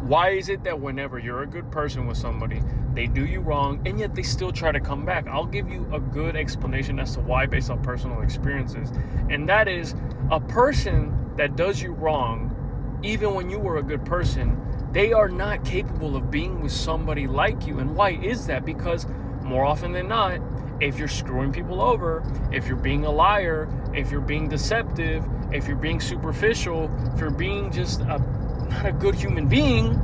Why is it that whenever you're a good person with somebody, they do you wrong and yet they still try to come back? I'll give you a good explanation as to why based on personal experiences. And that is, a person that does you wrong, even when you were a good person, they are not capable of being with somebody like you. And why is that? Because more often than not, if you're screwing people over, if you're being a liar, if you're being deceptive, if you're being superficial, if you're being just not a good human being,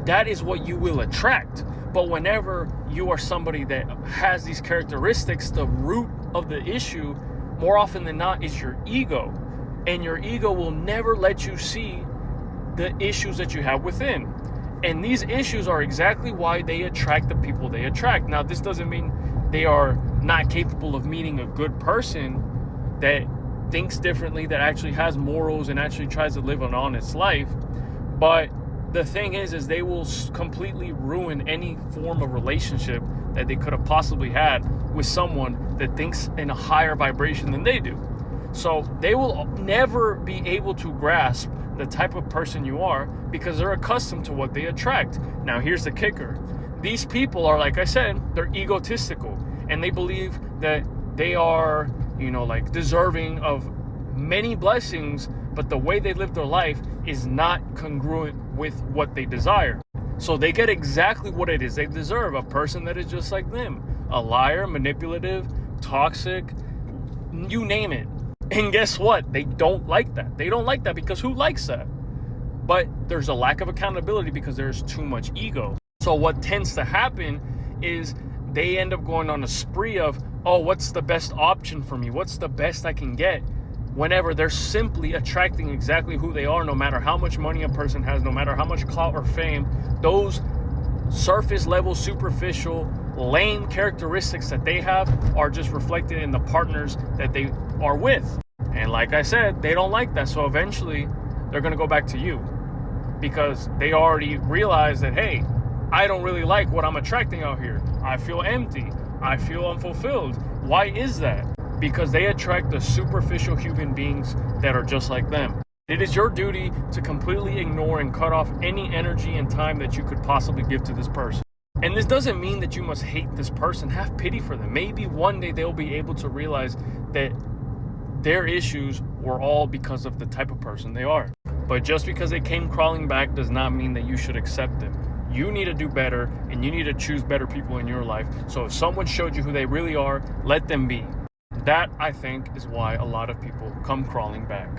that is what you will attract. But whenever you are somebody that has these characteristics, the root of the issue, more often than not, is your ego. And your ego will never let you see the issues that you have within. And these issues are exactly why they attract the people they attract. Now, this doesn't mean they are not capable of meeting a good person that thinks differently, that actually has morals and actually tries to live an honest life. But the thing is they will completely ruin any form of relationship that they could have possibly had with someone that thinks in a higher vibration than they do. So they will never be able to grasp the type of person you are because they're accustomed to what they attract. Now, here's the kicker. These people are, like I said, they're egotistical, and they believe that they are, like deserving of many blessings, but the way they live their life is not congruent with what they desire. So they get exactly what it is they deserve, a person that is just like them, a liar, manipulative, toxic, you name it. And guess what? They don't like that. They don't like that because who likes that? But there's a lack of accountability because there's too much ego. So what tends to happen is they end up going on a spree of, oh, what's the best option for me? What's the best I can get? Whenever they're simply attracting exactly who they are, no matter how much money a person has, no matter how much clout or fame, those surface level, superficial, lame characteristics that they have are just reflected in the partners that they are with. And like I said, they don't like that. So eventually they're going to go back to you because they already realize that, hey, I don't really like what I'm attracting out here. I feel empty. I feel unfulfilled. Why is that? Because they attract the superficial human beings that are just like them. It is your duty to completely ignore and cut off any energy and time that you could possibly give to this person. And this doesn't mean that you must hate this person. Have pity for them. Maybe one day they'll be able to realize that their issues were all because of the type of person they are. But just because they came crawling back does not mean that you should accept them. You need to do better, and you need to choose better people in your life. So if someone showed you who they really are, let them be. That, I think, is why a lot of people come crawling back.